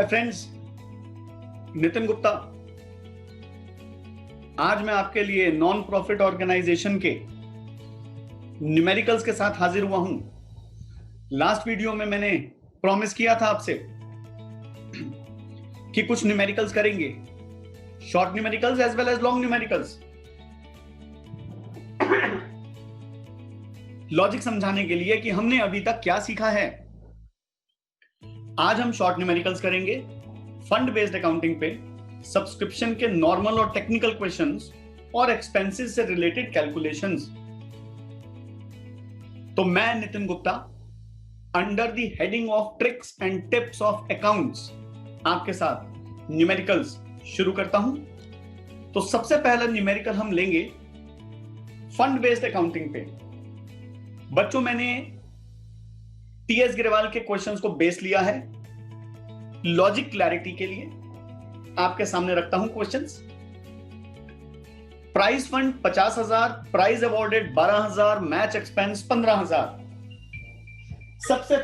Hi friends, Nitin Gupta. आज मैं आपके लिए नॉन प्रॉफिट ऑर्गेनाइजेशन के न्यूमेरिकल्स के साथ हाजिर हुआ हूं। लास्ट वीडियो में मैंने प्रॉमिस किया था आपसे कि कुछ न्यूमेरिकल्स करेंगे, short numericals as well as long numericals, logic समझाने के लिए कि हमने अभी तक क्या सीखा है। आज हम शॉर्ट न्यूमेरिकल्स करेंगे फंड बेस्ड अकाउंटिंग पे, सब्सक्रिप्शन के नॉर्मल और टेक्निकल क्वेश्चंस और एक्सपेंसेस से रिलेटेड कैलकुलेशंस। तो मैं Nitin Gupta under the heading of tricks and tips of accounts आपके साथ न्यूमेरिकल्स शुरू करता हूं। तो सबसे पहला न्यूमेरिकल हम लेंगे फंड बेस्ड अकाउंटिंग पे। बच्चों, मैंने टीएस ग्रेवाल के क्वेश्चंस को बेस लिया है। लॉजिक क्लैरिटी के लिए आपके सामने रखता हूं questions. Prize fund 50,000, prize awarded 12,000, match expense 15,000। सबसे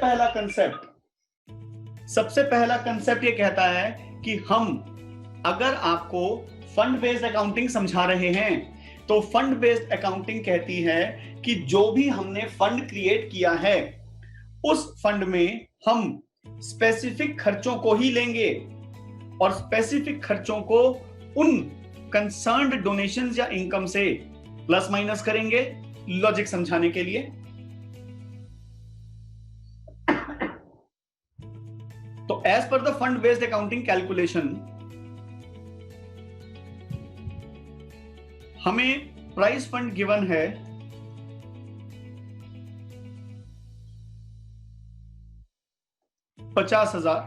पहला कंसेप्ट ये कहता है कि हम अगर आपको फंड बेस्ड अकाउंटिंग समझा रहे हैं तो फंड बेस्ड अकाउंटिंग कहती है कि जो भी हमने फंड क्रिएट किया है उस फंड में हम स्पेसिफिक खर्चों को ही लेंगे और स्पेसिफिक खर्चों को उन कंसर्न्ड डोनेशंस या इनकम से प्लस माइनस करेंगे लॉजिक समझाने के लिए। तो as per the fund based accounting calculation हमें प्राइस फंड गिवन है 50,000,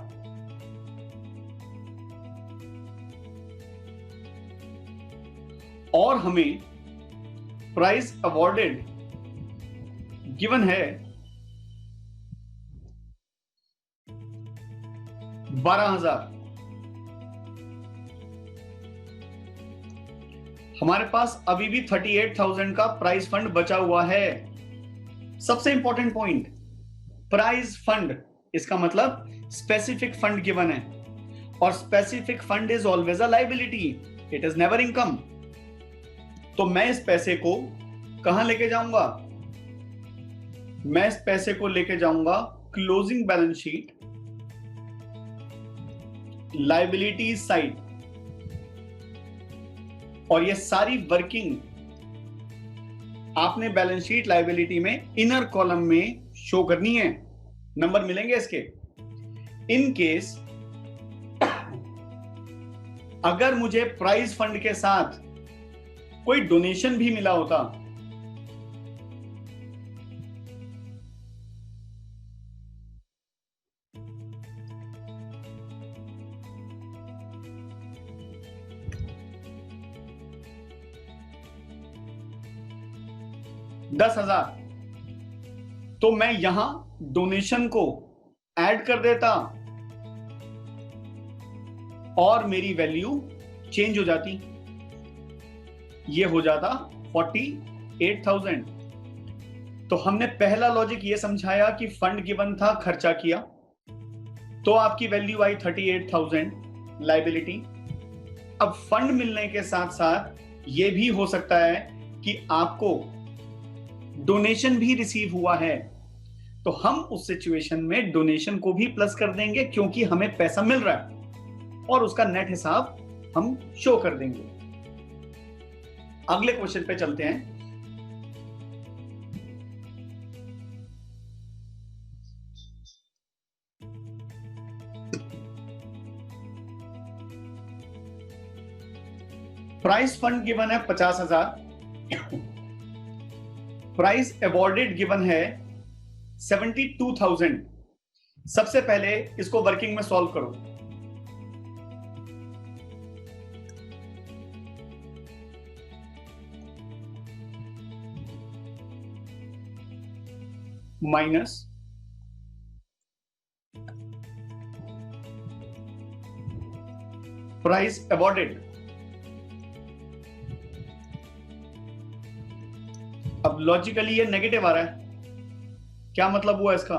और हमें प्राइस अवॉर्डेड गिवन है 12,000। हमारे पास अभी भी 38,000 का प्राइस फंड बचा हुआ है। सबसे इंपॉर्टेंट पॉइंट, प्राइस फंड, इसका मतलब स्पेसिफिक फंड गिवन है और specific fund is always a liability, it is never income. तो मैं इस पैसे को कहां लेके जाऊंगा? मैं इस पैसे को लेके जाऊंगा closing balance sheet, liability side, और ये सारी वर्किंग आपने बैलेंस शीट लायबिलिटी में इनर कॉलम में शो करनी है। नंबर मिलेंगे इसके। इन केस अगर मुझे प्राइज फंड के साथ कोई डोनेशन भी मिला होता $10,000, तो मैं यहां डोनेशन को ऐड कर देता और मेरी वैल्यू चेंज हो जाती, ये हो जाता 48,000। तो हमने पहला लॉजिक ये समझाया कि फंड गिवन था, खर्चा किया, तो आपकी वैल्यू आई 38,000 लायबिलिटी। अब फंड मिलने के साथ साथ ये भी हो सकता है कि आपको डोनेशन भी रिसीव हुआ है, तो हम उस सिचुएशन में डोनेशन को भी प्लस कर देंगे क्योंकि हमें पैसा मिल रहा है और उसका नेट हिसाब हम शो कर देंगे। अगले क्वेश्चन पे चलते हैं। प्राइस फंड गिवन है 50,000, प्राइस अवॉर्डेड गिवन है 72,000। सबसे पहले इसको वर्किंग में सॉल्व करो। Minus price awarded. अब लॉजिकली ये नेगेटिव आ रहा है, क्या मतलब हुआ इसका?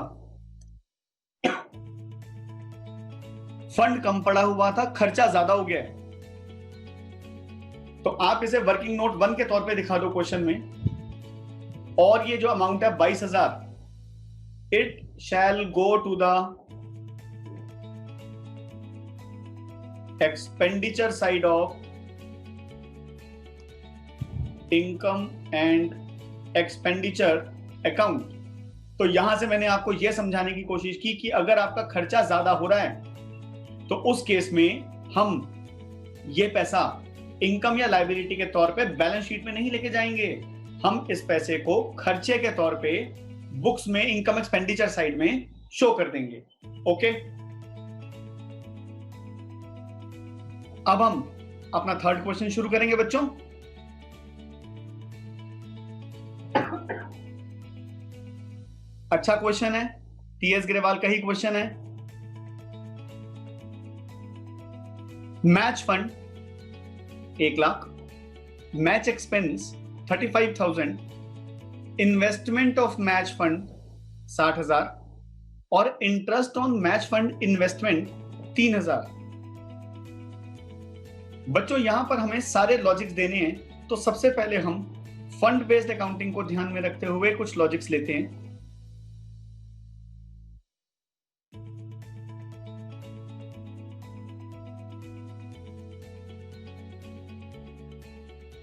फंड कम पड़ा हुआ था, खर्चा ज्यादा हो गया है। तो आप इसे वर्किंग नोट 1 के तौर पे दिखा दो क्वेश्चन में। और ये जो अमाउंट है 22,000, it shall go to the expenditure side of income and expenditure account. तो यहां से मैंने आपको यह समझाने की कोशिश की कि अगर आपका खर्चा ज्यादा हो रहा है तो उस केस में हम ये पैसा इनकम या लायबिलिटी के तौर पे बैलेंस शीट में नहीं लेके जाएंगे, हम इस पैसे को खर्चे के तौर पे बुक्स में इनकम एक्सपेंडिचर साइड में शो कर देंगे। ओके, अब हम अपना थर्ड क्वेश्चन शुरू करेंगे बच्चों। अच्छा क्वेश्चन है, टीएस ग्रेवाल का ही क्वेश्चन है। Match fund 1 lakh, match expense 35,000, investment of match fund 60,000 और interest on match fund investment 3,000। बच्चों यहां पर हमें सारे लॉजिक्स देने हैं, तो सबसे पहले हम फंड बेस्ड अकाउंटिंग को ध्यान में रखते हुए कुछ लॉजिक्स लेते हैं।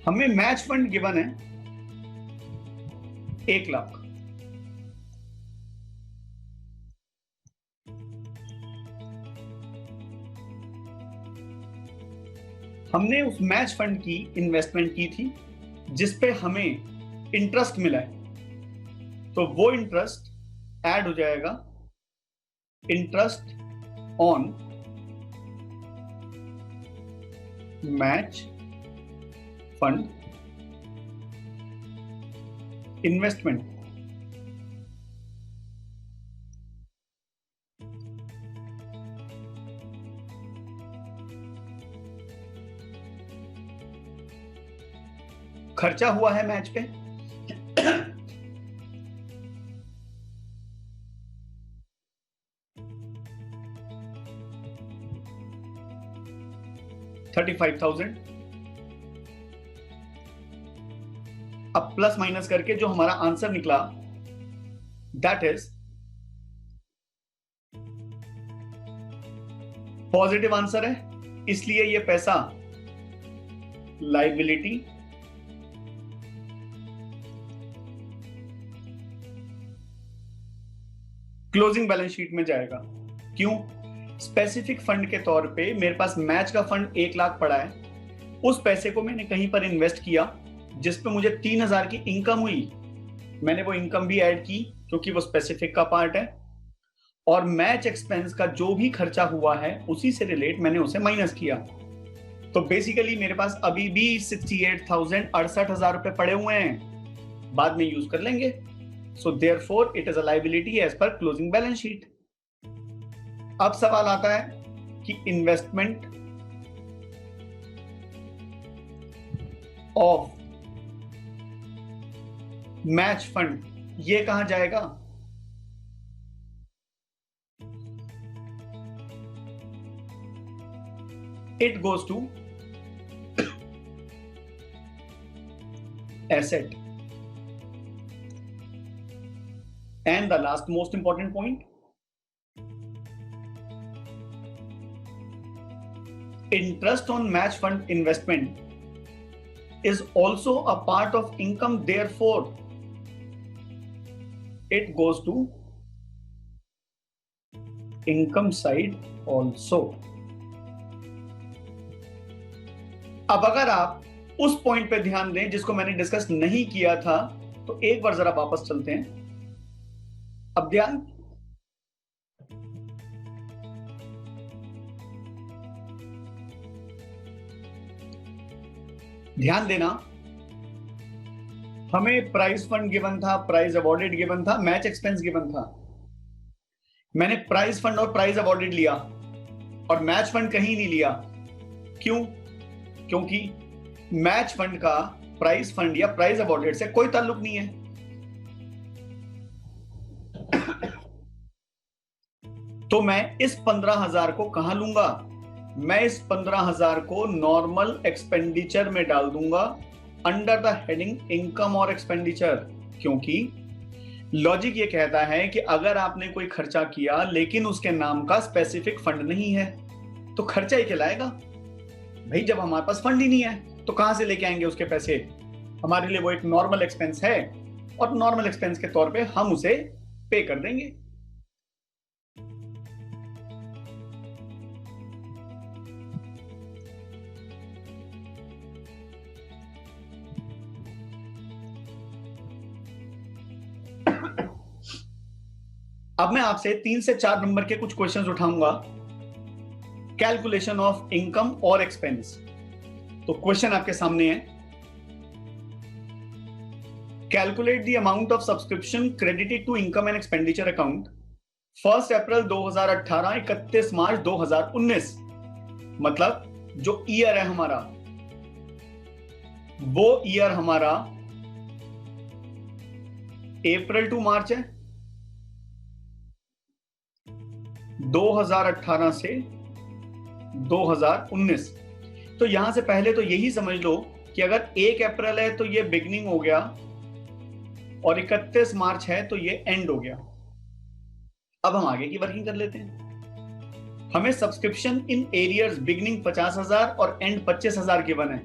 हमें मैच फंड गिवन है 1 लाख, हमने उस मैच फंड की इन्वेस्टमेंट की थी जिस पे हमें इंटरेस्ट मिला है, तो वो इंटरेस्ट ऐड हो जाएगा interest on match fund investment. खर्चा हुआ है मैच पे $35,000। अब प्लस माइनस करके जो हमारा आंसर निकला दैट इज पॉजिटिव आंसर है, इसलिए ये पैसा लायबिलिटी क्लोजिंग बैलेंस शीट में जाएगा। क्यों? स्पेसिफिक फंड के तौर पे मेरे पास मैच का फंड 1 लाख पड़ा है, उस पैसे को मैंने कहीं पर इन्वेस्ट किया जिस पे मुझे 3,000 की इनकम हुई, मैंने वो इनकम भी ऐड की क्योंकि वो स्पेसिफिक का पार्ट है, और मैच एक्सपेंस का जो भी खर्चा हुआ है उसी से रिलेट मैंने उसे माइनस किया। तो बेसिकली मेरे पास अभी भी 68,000 रुपए पड़े हुए हैं, बाद में यूज कर लेंगे। So therefore it is a liability as per closing balance sheet. अब सवाल आता है कि इन्वेस्टमेंट ऑफ मैच फंड ये कहां जाएगा? It goes to asset. And the last most important point, interest on match fund investment is also a part of income, therefore it goes to income side also। अब अगर आप उस point पे ध्यान दें जिसको मैंने डिस्कस नहीं किया था, तो एक बार जरा वापस चलते हैं। अब ध्यान देना, हमें प्राइस फंड गिवन था, प्राइस अवॉर्डेड गिवन था, मैच एक्सपेंस गिवन था। मैंने प्राइस फंड और प्राइस अवॉर्डेड लिया और मैच फंड कहीं नहीं लिया। क्यों? क्योंकि मैच फंड का प्राइस फंड या प्राइस अवॉर्डेड से कोई ताल्लुक नहीं है। तो मैं इस 15,000 को कहां लूंगा? मैं इस 15,000 को नॉर्मल एक्सपेंडिचर में डाल दूंगा अंडर द हेडिंग इनकम और एक्सपेंडिचर, क्योंकि लॉजिक ये कहता है कि अगर आपने कोई खर्चा किया लेकिन उसके नाम का स्पेसिफिक फंड नहीं है तो खर्चा ही कहलाएगा। भाई जब हमारे पास फंड ही नहीं है तो कहां से लेके आएंगे उसके पैसे? हमारे लिए वो एक नॉर्मल एक्सपेंस है और नॉर्मल एक्सपेंस के तौर पे हम उसे पे कर देंगे। अब मैं आपसे 3 से 4 नंबर के कुछ क्वेश्चंस उठाऊंगा, कैलकुलेशन ऑफ इनकम और एक्सपेंस। तो क्वेश्चन आपके सामने है, calculate the amount of subscription credited to income and expenditure account 1 April 2018 31 March 2019। मतलब जो ईयर है हमारा, वो ईयर हमारा अप्रैल टू मार्च है, 2018 से 2019। तो यहां से पहले तो यही समझ लो कि अगर 1 अप्रैल है तो ये बिगनिंग हो गया और 31 मार्च है तो ये एंड हो गया। अब हम आगे की वर्किंग कर लेते हैं। हमें सब्सक्रिप्शन इन एरियर्स बिगनिंग 50,000 और एंड 25,000 गिवन है।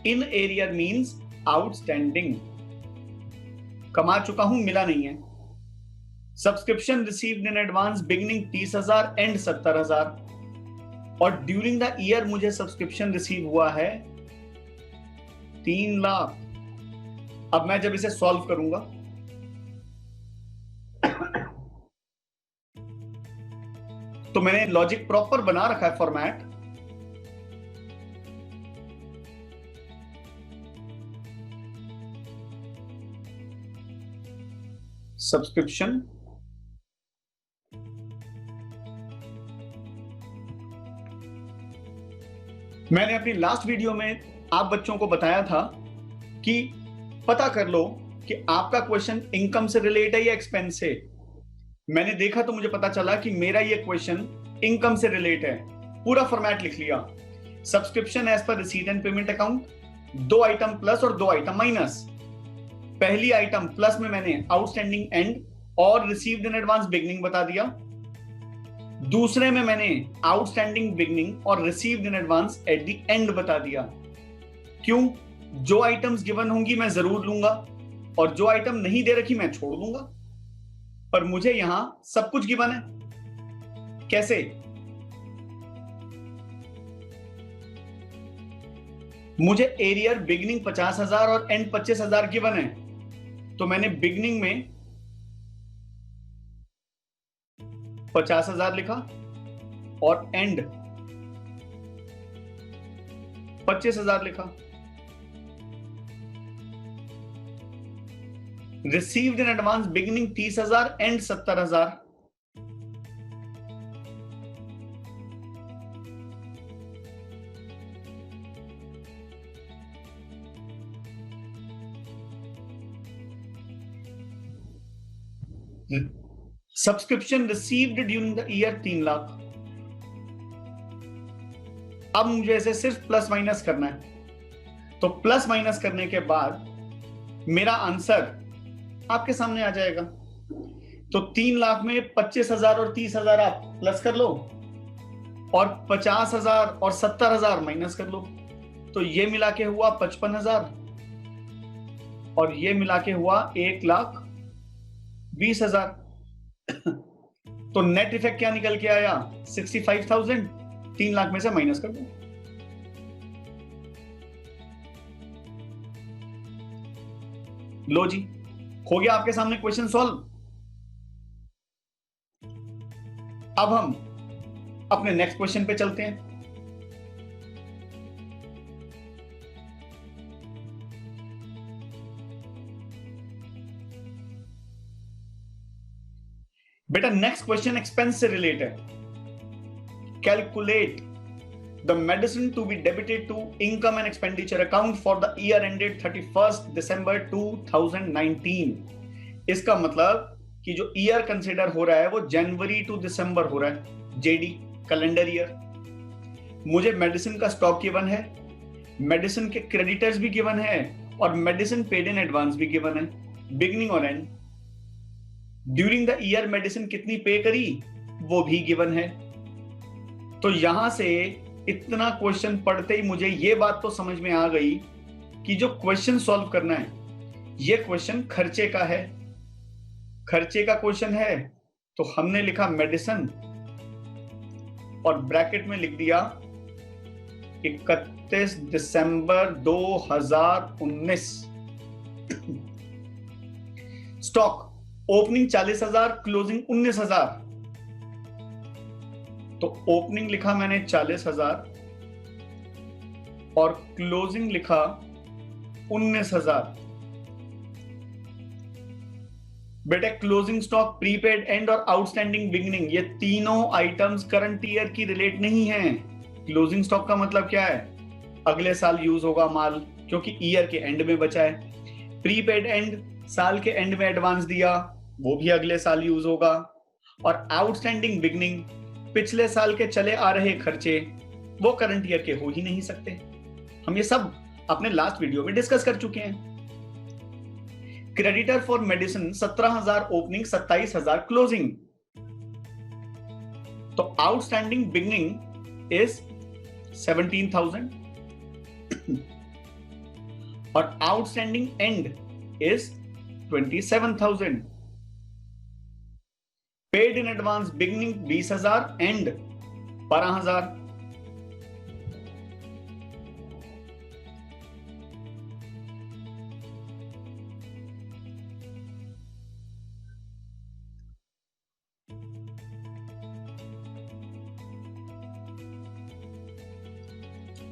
इन एरियर मींस आउटस्टैंडिंग, कमा चुका हूं, मिला नहीं है। Subscription received in advance beginning 30,000 and 70,000 और ड्यूरिंग द ईयर मुझे सब्सक्रिप्शन रिसीव हुआ है 3 लाख। अब मैं जब इसे सॉल्व करूंगा तो मैंने लॉजिक प्रॉपर बना रखा है, फॉर्मेट। सब्सक्रिप्शन मैंने अपनी लास्ट वीडियो में आप बच्चों को बताया था कि पता कर लो कि आपका क्वेश्चन इनकम से रिलेट है या एक्सपेंस से। मैंने देखा तो मुझे पता चला कि मेरा ये क्वेश्चन इनकम से रिलेट है। पूरा फॉर्मेट लिख लिया, subscription as per receipt and payment account, 2 item plus और 2 आइटम माइनस। पहली आइटम प्लस में मैंने आउटस्टैंडिंग एंड और रिसीव्ड इन एडवांस बिगनिंग बता दिया। दूसरे में मैंने आउटस्टैंडिंग बिगनिंग और received in advance at the end बता दिया। क्यों? जो आइटम्स गिवन होंगी मैं जरूर लूंगा और जो आइटम नहीं दे रखी मैं छोड़ दूंगा। पर मुझे यहां सब कुछ गिवन है। कैसे? मुझे एरियर बिगनिंग 50,000 और एंड 25,000 गिवन है, तो मैंने बिगनिंग में 50,000 लिखा और एंड 25,000 लिखा। Received in advance beginning 30,000 and 70,000। Subscription received during the year 3 lakh. अब मुझे ऐसे सिर्फ प्लस माइनस करना है, तो प्लस माइनस करने के बाद मेरा आंसर आपके सामने आ जाएगा। तो 3 लाख में 25,000 और 30,000 आप प्लस कर लो और 50,000 और 70,000 माइनस कर लो, तो ये मिला के हुआ 55,000 और ये मिला के हुआ 1,20,000। तो नेट इफेक्ट क्या निकल के आया? 65,000। 3 लाख में से माइनस कर दो। लो जी, हो गया आपके सामने क्वेश्चन सॉल्व। अब हम अपने नेक्स्ट क्वेश्चन पे चलते हैं। बेटा नेक्स्ट क्वेश्चन एक्सपेंस से रिलेट है। Calculate the medicine to be debited to income and expenditure account for the year ended 31 December 2019। इसका मतलब कि जो ईयर कंसिडर हो रहा है वो जनवरी टू दिसंबर हो रहा है, जेडी कैलेंडर ईयर। मुझे मेडिसिन का स्टॉक गिवन है, मेडिसिन के क्रेडिटर्स भी गिवन है और मेडिसिन पेड इन एडवांस भी गिवन है, बिगिनिंग और and. During the year medicine कितनी पे करी वो भी गिवन है। तो यहां से इतना क्वेश्चन पढ़ते ही मुझे ये बात तो समझ में आ गई कि जो क्वेश्चन सॉल्व करना है ये क्वेश्चन खर्चे का है। खर्चे का क्वेश्चन है तो हमने लिखा मेडिसिन और ब्रैकेट में लिख दिया 31 दिसंबर 2019। Stock opening 40,000, closing 19,000। तो ओपनिंग लिखा मैंने 40,000 और क्लोजिंग लिखा 19,000। बेटे क्लोजिंग स्टॉक, प्रीपेड एंड और आउटस्टैंडिंग बिगिनिंग, ये तीनों आइटम्स करंट ईयर की रिलेट नहीं है। क्लोजिंग स्टॉक का मतलब क्या है? अगले साल यूज होगा माल, क्योंकि ईयर के एंड में बचा है। प्रीपेड एंड, साल के एंड में एडवांस दिया, वो भी अगले साल यूज होगा। और आउटस्टैंडिंग बिगिनिंग, पिछले साल के चले आ रहे खर्चे, वो करंट ईयर के हो ही नहीं सकते। हम ये सब अपने लास्ट वीडियो में डिस्कस कर चुके हैं। Creditor for medicine 17,000 opening, 27,000 closing. तो आउटस्टैंडिंग बिगिनिंग इज 17,000 और outstanding and is 27,000। Paid in advance beginning 20,000 and 12,000।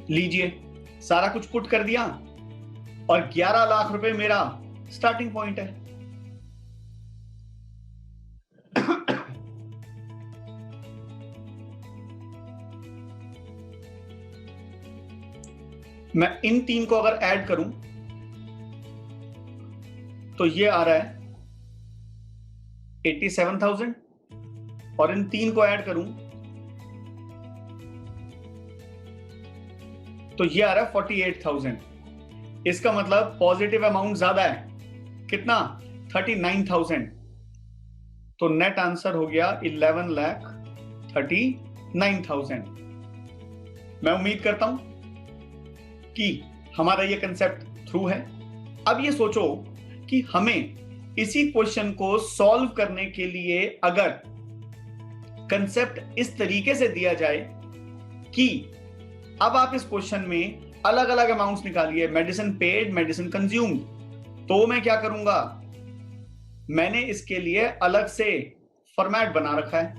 लीजिए, सारा कुछ पुट कर दिया और 11 लाख रुपए मेरा स्टार्टिंग पॉइंट है। मैं इन तीन को अगर ऐड करूं तो ये आ रहा है 87,000 और इन तीन को ऐड करूं तो ये आ रहा है 48,000। इसका मतलब पॉजिटिव अमाउंट ज्यादा है, कितना? 39,000। तो नेट आंसर हो गया 11,39,000। मैं उम्मीद करता हूं कि हमारा ये कंसेप्ट थ्रू है। अब ये सोचो कि हमें इसी क्वेश्चन को सॉल्व करने के लिए अगर कंसेप्ट इस तरीके से दिया जाए कि अब आप इस क्वेश्चन में अलग अलग अमाउंट्स निकालिए, मेडिसिन पेड, मेडिसिन कंज्यूम्ड, तो मैं क्या करूंगा? मैंने इसके लिए अलग से फॉर्मेट बना रखा है।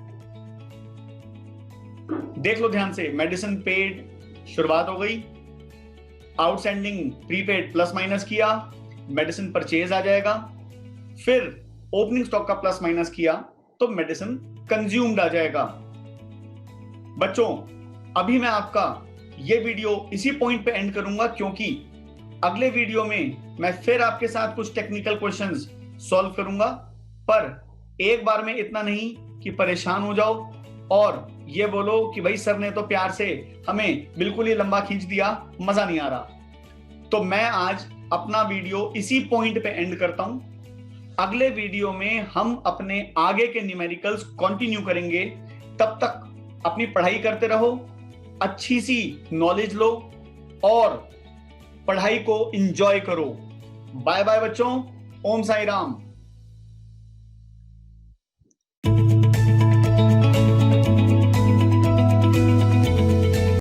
देख लो ध्यान से, मेडिसिन पेड शुरुआत हो गई, आउटस्टैंडिंग प्रीपेड प्लस माइनस किया, मेडिसिन परचेज आ जाएगा, फिर ओपनिंग स्टॉक का प्लस माइनस किया तो मेडिसिन कंज्यूम्ड आ जाएगा। बच्चों, अभी मैं आपका ये वीडियो इसी पॉइंट पे एंड करूंगा, क्योंकि अगले वीडियो में मैं फिर आपके साथ कुछ टेक्निकल क्वेश्चंस सॉल्व करूंगा। पर एक बार में इतना नहीं कि परेशान हो जाओ और ये बोलो कि भाई सर ने तो प्यार से हमें बिल्कुल ही लंबा खींच दिया, मजा नहीं आ रहा। तो मैं आज अपना वीडियो इसी पॉइंट पे एंड करता हूं। अगले वीडियो में हम अपने आगे के न्यूमेरिकल्स कंटिन्यू करेंगे। तब तक अपनी पढ़ाई करते रहो, अच्छी सी नॉलेज लो और पढ़ाई को एंजॉय करो। बाय बाय बच्चों, ओम साई राम।